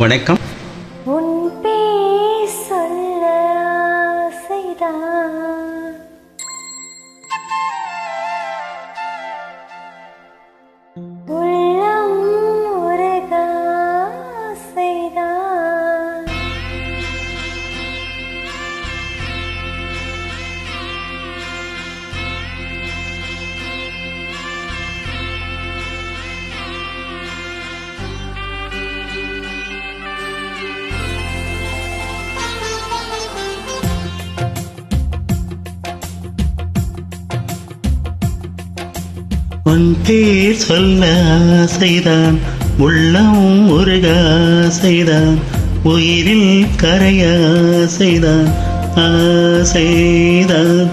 வணக்கம். உன் பேர் சொல்ல ஆசைதான், உள்ளம் உருக ஆசைதான். உன் பேர் சொல்ல ஆசைதான், உள்ளம் உருக ஆசைதான், உயிரில் கரைய ஆசைதான், ஆசைதான்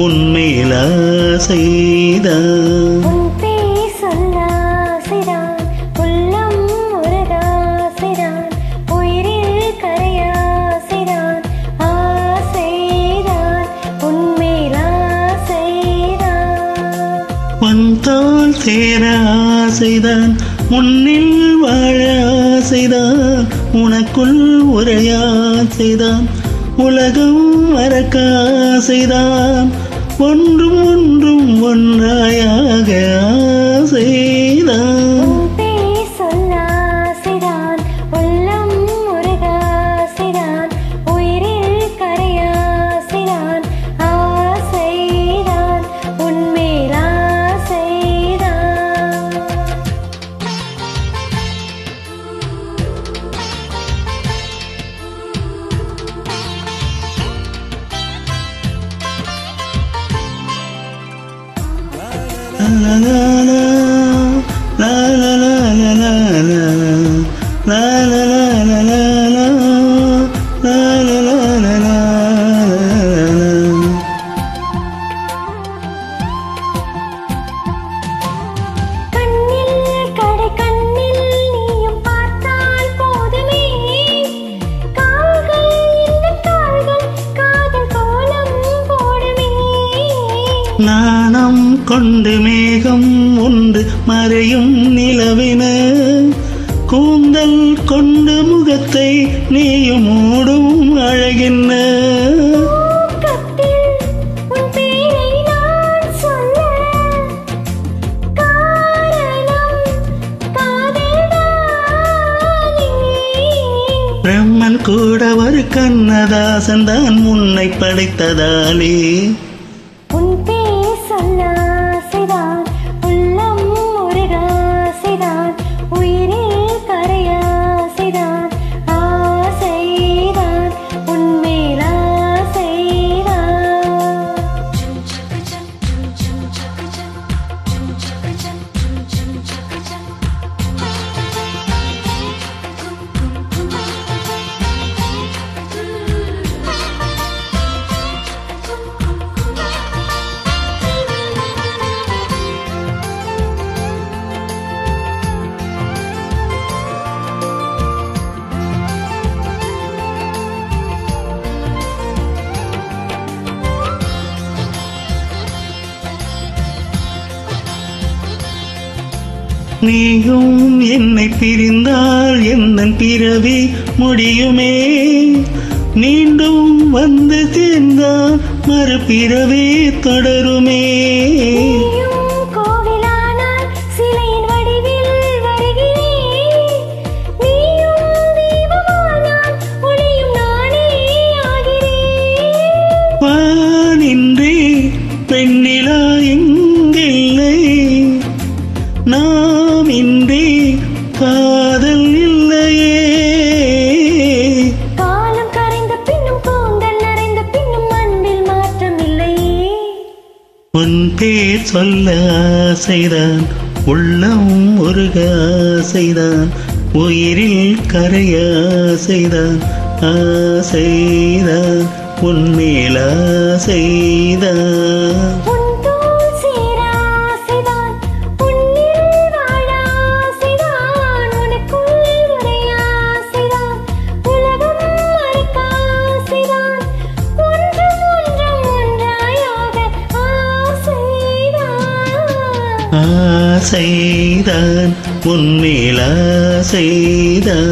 உன்மேல் ஆசைதான். உன் பேர் சொல்ல ஆசைதான், உள்ளம் உருக ஆசைதான், உயிரில் கரைய ஆசைதான், ஆசைதான் உன்மேல் ஆசைதான். உன் தோள் சேர ஆசைதான், முன்னில் வாழ ஆசைதான், உனக்குள் உரைய ஆசைதான், உலகம் மறக்க ஆசைதான், ஒன்றும் ஒன்றும் ஒன்றாயாக ஆசைதான். உன் பேர் சொல்ல ஆசைதான், உள்ளம் உருக ஆசைதான், உயிரில் கரைய ஆசைதான், ஆசைதான் உன்மேல் ஆசைதான். La la la la la la la la la la la la la la la la la la. கண்ணில் கடை கண்ணில் நீயும் பார்த்தால் போதுமே, கால்கள் இந்த கால்கள் காதல் கோலம் போடுமே. நாணம் கொண்டு மேகம் உண்டு மறையும் நிலவின, கூந்தல் கொண்டு முகத்தை நீயும் மூடும் அழகின்ன. தூக்கத்தில் உன் பேரை நான் சொல்ல, காரணம் காதல்தானே. பிரம்மன் கூட ஒரு கண்ணதாசன் தான் உன்னை படைத்ததாலே. உன் பேர் சொல்ல ஆசைதான், உள்ளம் உருக ஆசைதான், உயிரில் கரைய ஆசைதான், ஆசைதான் உன்மேல் ஆசைதான். நீயும் என்னை பிரிந்தால் எந்தன் பிறவி முடியுமே, மீண்டும் வந்து சேர்ந்தால் மறுபிறவி தொடருமே. நீயும் கோவிலானால் சிலையின் வடிவில் வருகிறேன், நீயும் தீபமானால் ஒளியும் நானே ஆகிறேன். வானின்றி பெண்ணிலா எங்கில்லை, நாம் இன்றி காதல் இல்லையே. காலம் கரைந்த பின்னும் கூந்தல் நரைந்த பின்னும் அன்பில் மாற்றம் இல்லையே. உன் பேர் சொல்ல ஆசைதான், உள்ளம் உருக ஆசைதான், உயிரில் கரைய ஆசைதான், ஆசைதான் உன்மேல் ஆசைதான். உன் தோள் சேர ஆசைதான், உன்னில் வாழ ஆசைதான், உனக்குள் உரைய ஆசைதான், உலகம் மறக்க ஆசைதான், ஒன்றும் ஒன்றும் ஒன்றாயாக ஆசைதான். ஆசைதான் உன்மேல் ஆசைதான்.